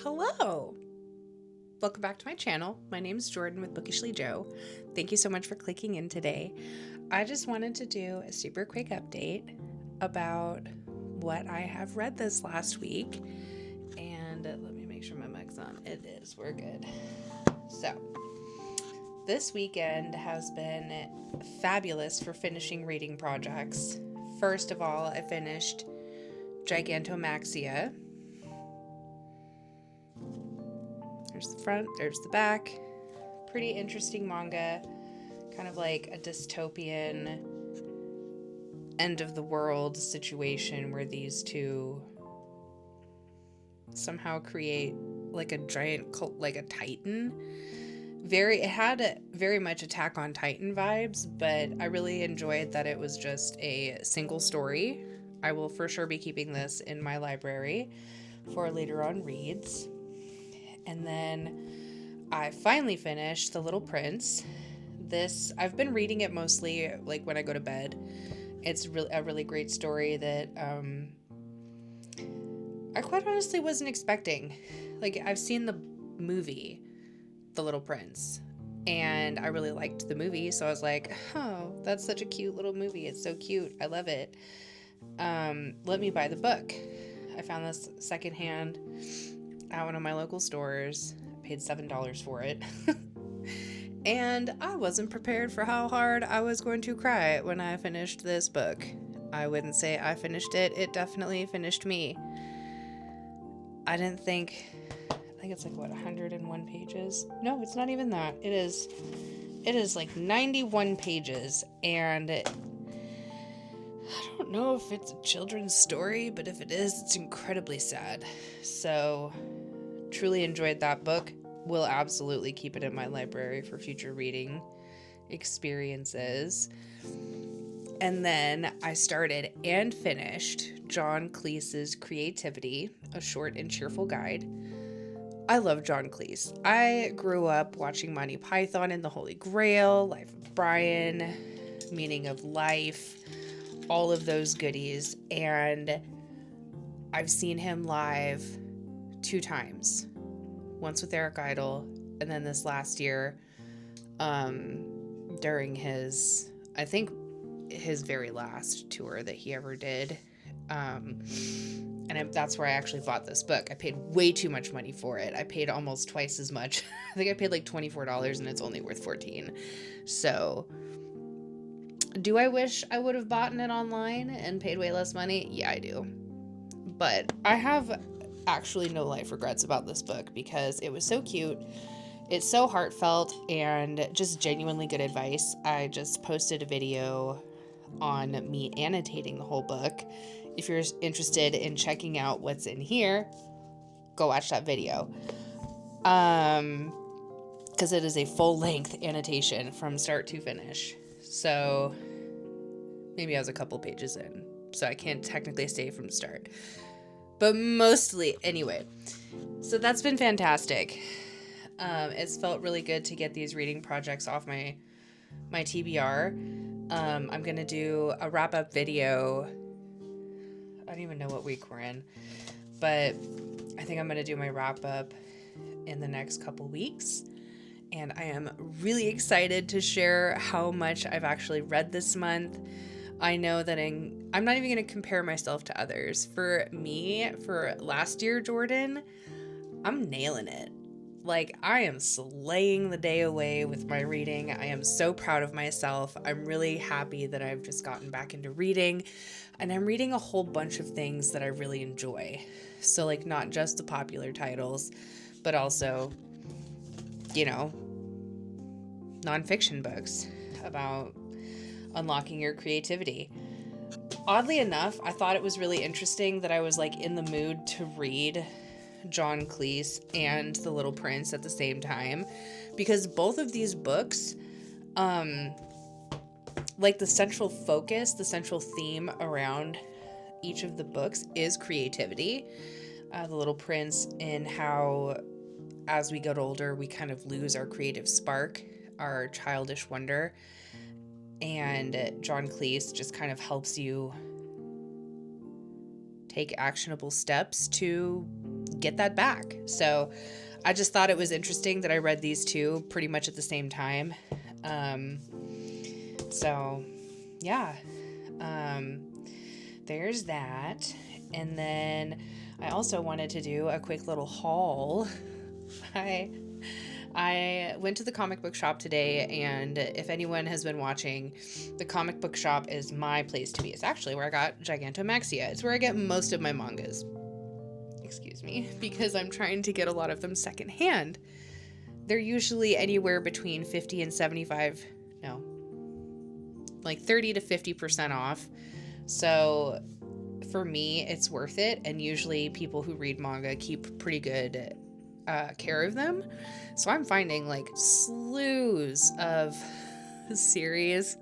Hello! Welcome back to my channel. My name is Jordan with Bookishly Joe. Thank you so much for clicking in today. I just wanted to do a super quick update about what I have read this last week. And let me make sure my mic's on. It is. We're good. So, this weekend has been fabulous for finishing reading projects. First of all, I finished Giganto Maxia. There's the front, there's the back. Pretty interesting manga. Kind of like a dystopian end of the world situation where these two somehow create like a giant cult, like a titan. It had very much Attack on Titan vibes, but I really enjoyed that it was just a single story. I will for sure be keeping this in my library for later on reads. And then I finally finished The Little Prince. I've been reading it mostly like when I go to bed. It's a really great story that I quite honestly wasn't expecting. Like, I've seen the movie, The Little Prince, and I really liked the movie, so I was like, oh, that's such a cute little movie. It's so cute. I love it. Let me buy the book. I found this secondhand at one of my local stores. I paid $7 for it. And I wasn't prepared for how hard I was going to cry when I finished this book. I wouldn't say I finished it. It definitely finished me. I think it's like, 101 pages? No, it's not even that. It is like 91 pages, and I don't know if it's a children's story, but if it is, it's incredibly sad. So, truly enjoyed that book. Will absolutely keep it in my library for future reading experiences. And then I started and finished John Cleese's Creativity, a short and cheerful guide. I love John Cleese. I grew up watching Monty Python and the Holy Grail, Life of Brian, Meaning of Life, all of those goodies. And I've seen him live 2 times. Once with Eric Idle, and then this last year during his very last tour that he ever did. That's where I actually bought this book. I paid way too much money for it. I paid almost twice as much. I think I paid like $24 and it's only worth $14. So, do I wish I would have bought it online and paid way less money? Yeah, I do. But I have actually no life regrets about this book because it was so cute. It's so heartfelt and just genuinely good advice. I just posted a video on me annotating the whole book. If you're interested in checking out what's in here, go watch that video. Because it is a full-length annotation from start to finish. So maybe I was a couple pages in, so I can't technically say from the start. But mostly, anyway. So that's been fantastic. It's felt really good to get these reading projects off my TBR. I'm going to do a wrap-up video. I don't even know what week we're in. But I think I'm going to do my wrap-up in the next couple weeks. And I am really excited to share how much I've actually read this month. I know that I'm not even going to compare myself to others. For me, for last year, Jordan, I'm nailing it. Like, I am slaying the day away with my reading. I am so proud of myself. I'm really happy that I've just gotten back into reading. And I'm reading a whole bunch of things that I really enjoy. So, like, not just the popular titles, but also, nonfiction books about unlocking your creativity. Oddly enough, I thought it was really interesting that I was like in the mood to read John Cleese and The Little Prince at the same time, because both of these books, like the central theme around each of the books is creativity. The Little Prince, in how as we get older, we kind of lose our creative spark, our childish wonder. And John Cleese just kind of helps you take actionable steps to get that back. So I just thought it was interesting that I read these two pretty much at the same time. So yeah, there's that. And then I also wanted to do a quick little haul. I went to the comic book shop today, and if anyone has been watching, the comic book shop is my place to be. It's actually where I got Giganto Maxia. It's where I get most of my mangas. Excuse me, because I'm trying to get a lot of them secondhand. They're usually anywhere between 50 and 75, no, like 30 to 50% off. So for me, it's worth it. And usually people who read manga keep pretty good care of them. So I'm finding like slews of series.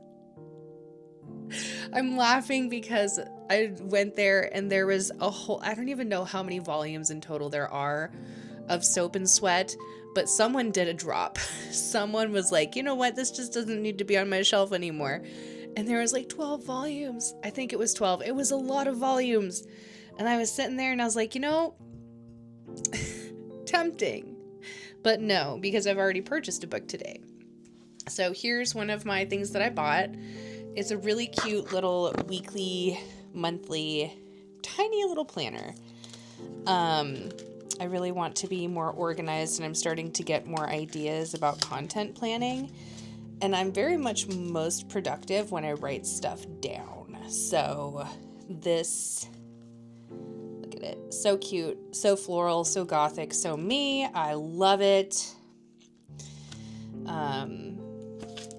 I'm laughing because I went there and there was a whole, I don't even know how many volumes in total there are of Soap and Sweat, but someone did a drop. Someone was like, you know what, this just doesn't need to be on my shelf anymore. And there was like 12 volumes. I think it was 12. It was a lot of volumes. And I was sitting there and I was like, you know, tempting. But no, because I've already purchased a book today. So here's one of my things that I bought. It's a really cute little weekly, monthly, tiny little planner. I really want to be more organized, and I'm starting to get more ideas about content planning. And I'm very much most productive when I write stuff down. So this, look at it, so cute, so floral, so gothic, so me. I love it.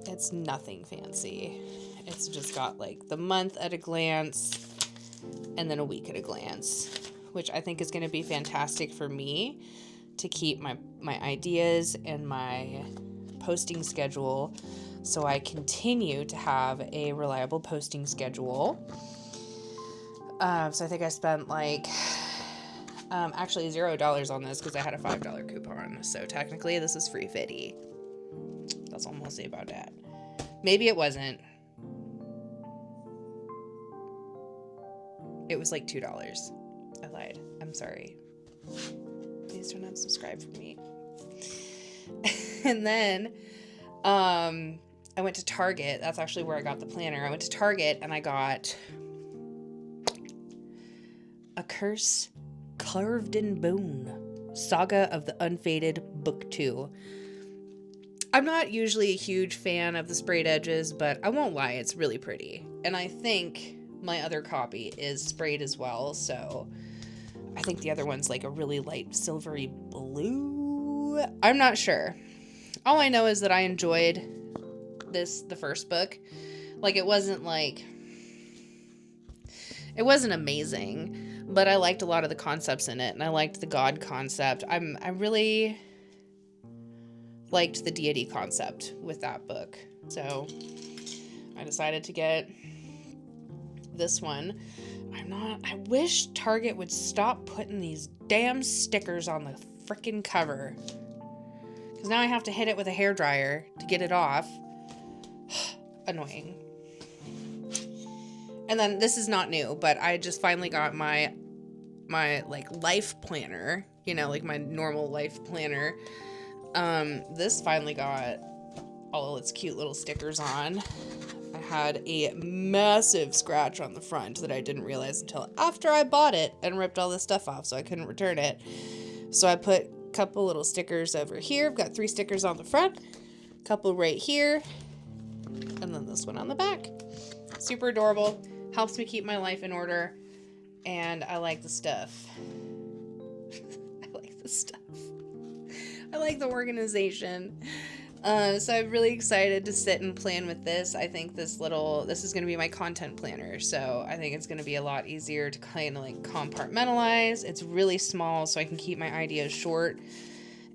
It's nothing fancy. It's just got like the month at a glance and then a week at a glance, which I think is going to be fantastic for me to keep my ideas and my posting schedule, so I continue to have a reliable posting schedule. So I think I spent like actually $0 on this because I had a $5 coupon. So technically this is free fitty. That's all I'm gonna say about that. Maybe it wasn't. It was like $2. I lied. I'm sorry. Please do not subscribe for me. And then I went to Target. That's actually where I got the planner. I went to Target and I got A Curse Carved in Bone, Saga of the Unfaded, Book 2. I'm not usually a huge fan of the sprayed edges, but I won't lie, it's really pretty. And I think my other copy is sprayed as well, so I think the other one's like a really light silvery blue. I'm not sure. All I know is that I enjoyed the first book. Like, it wasn't amazing, but I liked a lot of the concepts in it, and I liked the god concept. I really liked the deity concept with that book. So I decided to get this one. I wish Target would stop putting these damn stickers on the freaking cover, because now I have to hit it with a hairdryer to get it off. Annoying. And then this is not new, but I just finally got my like life planner, you know, like my normal life planner. This finally got all its cute little stickers on. I had a massive scratch on the front that I didn't realize until after I bought it and ripped all this stuff off, so I couldn't return it. So I put a couple little stickers over here. I've got 3 stickers on the front, a couple right here, and then this one on the back. Super adorable. Helps me keep my life in order, and I like the stuff. I like the stuff. I like the organization. So I'm really excited to sit and plan with this. I think this is going to be my content planner. So I think it's going to be a lot easier to kind of like compartmentalize. It's really small, so I can keep my ideas short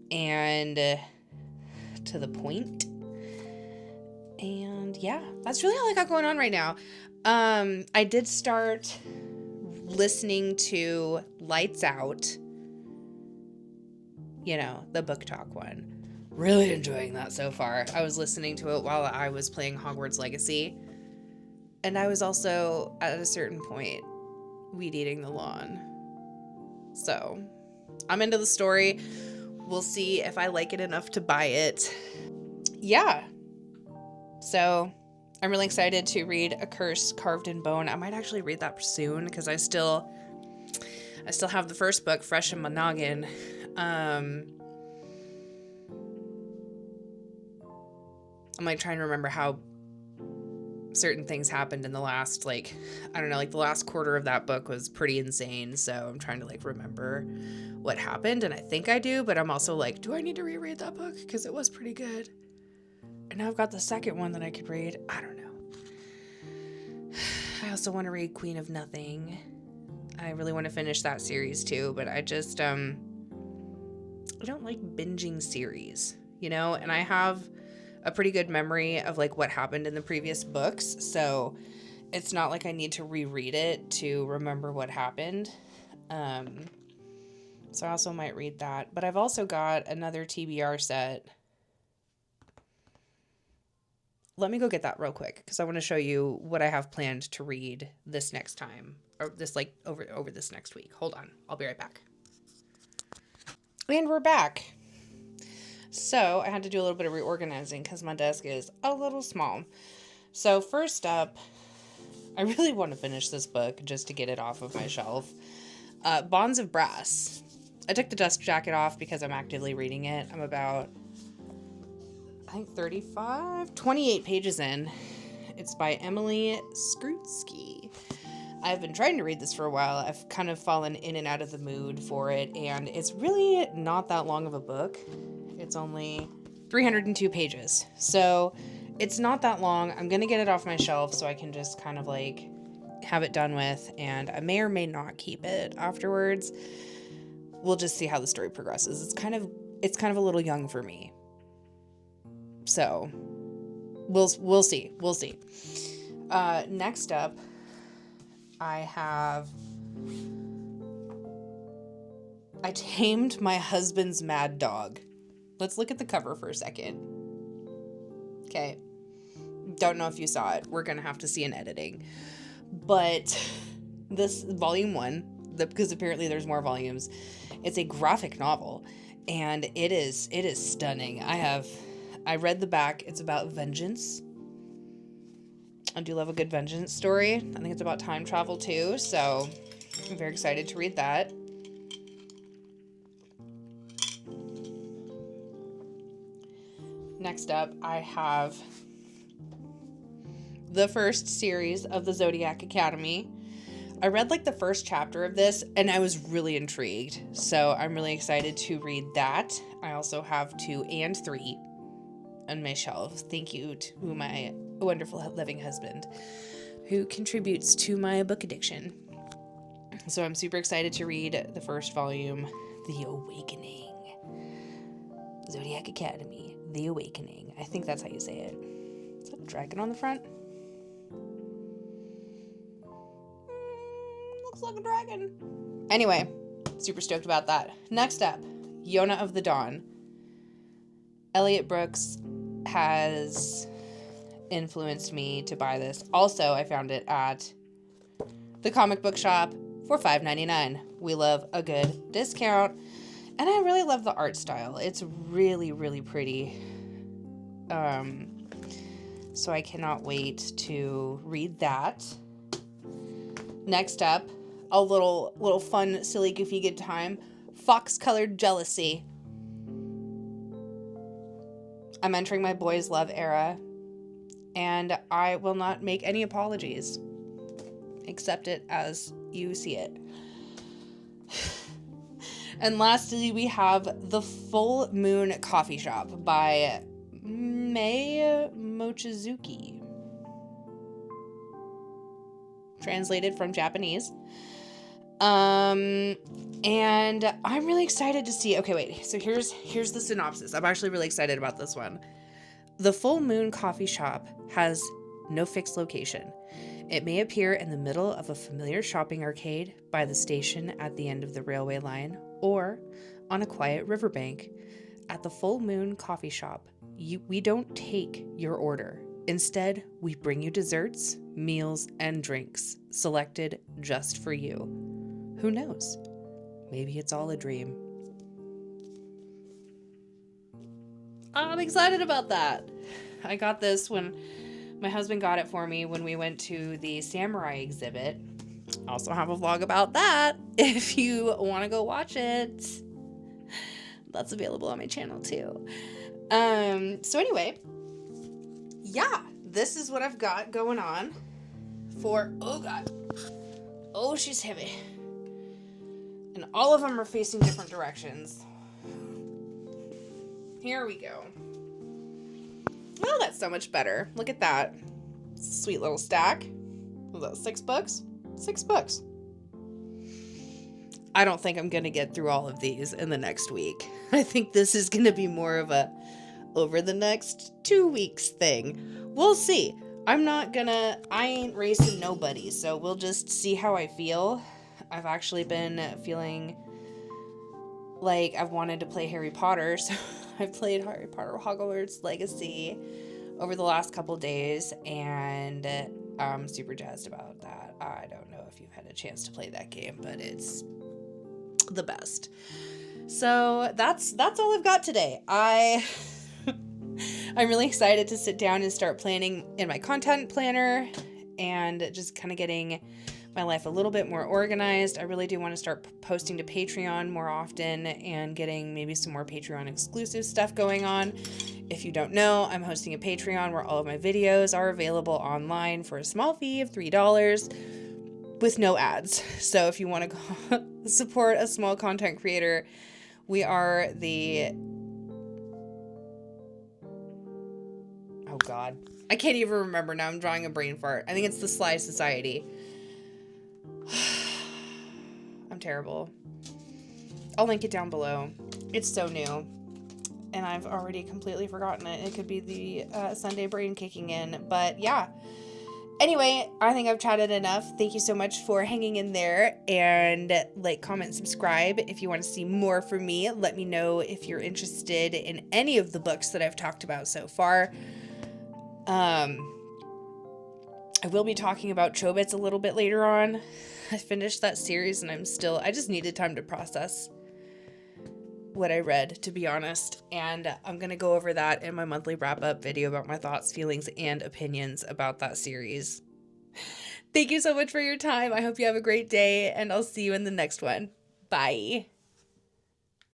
and to the point. And yeah, that's really all I got going on right now. I did start listening to Lights Out, you know, the book talk one. Really enjoying that so far. I was listening to it while I was playing Hogwarts Legacy. And I was also, at a certain point, weed eating the lawn. So I'm into the story. We'll see if I like it enough to buy it. Yeah. So I'm really excited to read A Curse Carved in Bone. I might actually read that soon because I still have the first book fresh in my noggin. I'm like trying to remember how certain things happened in the last, like, I don't know, like the last quarter of that book was pretty insane. So I'm trying to like remember what happened, and I think I do, but I'm also like, do I need to reread that book? Because it was pretty good. And now I've got the second one that I could read. I don't know. I also want to read Queen of Nothing. I really want to finish that series too, but I just, I don't like binging series, you know? And I have a pretty good memory of like what happened in the previous books, so it's not like I need to reread it to remember what happened. So I also might read that. But I've also got another TBR set. Let me go get that real quick because I want to show you what I have planned to read this next time, or this like over this next week. Hold on. I'll be right back. And we're back. So I had to do a little bit of reorganizing because my desk is a little small. So first up, I really want to finish this book just to get it off of my shelf. Bonds of Brass. I took the dust jacket off because I'm actively reading it. I'm about, I think 28 pages in. It's by Emily Skrutsky. I've been trying to read this for a while. I've kind of fallen in and out of the mood for it, and it's really not that long of a book. It's only 302 pages. So it's not that long. I'm going to get it off my shelf so I can just kind of like have it done with, and I may or may not keep it afterwards. We'll just see how the story progresses. It's kind of a little young for me. So we'll see. We'll see. Next up, I tamed my husband's mad dog. Let's look at the cover for a second. Okay. Don't know if you saw it. We're going to have to see an editing. But this volume 1, because apparently there's more volumes, it's a graphic novel, and it is stunning. I read the back. It's about vengeance. I do love a good vengeance story. I think it's about time travel too, so I'm very excited to read that. Next up, I have the first series of the Zodiac Academy. I read like the first chapter of this and I was really intrigued, so I'm really excited to read that. I also have 2 and 3 on my shelf. Thank you to my wonderful living husband who contributes to my book addiction. So I'm super excited to read the first volume, The Awakening. Zodiac Academy, The Awakening. I think that's how you say it. Is that a dragon on the front? Looks like a dragon. Anyway, super stoked about that. Next up, Yona of the Dawn. Elliot Brooks has influenced me to buy this. Also, I found it at the comic book shop for $5.99. We love a good discount. And I really love the art style. It's really, really pretty. So I cannot wait to read that. Next up, a little fun, silly, goofy, good time. Fox-Colored Jealousy. I'm entering my boys' love era, and I will not make any apologies. Accept it as you see it. And lastly, we have The Full Moon Coffee Shop by Mei Mochizuki. Translated from Japanese. And I'm really excited to see. Okay, wait. So here's the synopsis. I'm actually really excited about this one. The Full Moon Coffee Shop has no fixed location. It may appear in the middle of a familiar shopping arcade, by the station at the end of the railway line, or on a quiet riverbank. At the Full Moon Coffee Shop, we don't take your order. Instead, we bring you desserts, meals, and drinks selected just for you. Who knows? Maybe it's all a dream. I'm excited about that. I got this when my husband got it for me when we went to the samurai exhibit. Also have a vlog about that if you want to go watch it. That's available on my channel too. So anyway, yeah, this is what I've got going on for, oh God. Oh, she's heavy. And all of them are facing different directions. Here we go. Oh, that's so much better. Look at that. Sweet little stack. Was that 6 books? 6 books. I don't think I'm going to get through all of these in the next week. I think this is going to be more of a over the next 2 weeks thing. We'll see. I ain't racing nobody, so we'll just see how I feel. I've actually been feeling like I've wanted to play Harry Potter, so I've played Harry Potter Hogwarts Legacy over the last couple days, and I'm super jazzed about that. I don't know if you've had a chance to play that game, but it's the best. So that's all I've got today. I'm really excited to sit down and start planning in my content planner and just kind of getting my life a little bit more organized. I really do want to start posting to Patreon more often and getting maybe some more Patreon exclusive stuff going on. If you don't know, I'm hosting a Patreon where all of my videos are available online for a small fee of $3 with no ads. So if you want to go support a small content creator, we are the... Oh God, I can't even remember now. I'm drawing a brain fart. I think it's the Sly Society. I'm terrible. I'll link it down below. It's so new, and I've already completely forgotten it. It could be the Sunday brain kicking in, but yeah. Anyway, I think I've chatted enough. Thank you so much for hanging in there, and like, comment, subscribe if you want to see more from me. Let me know if you're interested in any of the books that I've talked about so far. I will be talking about Chobits a little bit later on. I finished that series and I just needed time to process what I read, to be honest. And I'm going to go over that in my monthly wrap-up video about my thoughts, feelings, and opinions about that series. Thank you so much for your time. I hope you have a great day, and I'll see you in the next one. Bye.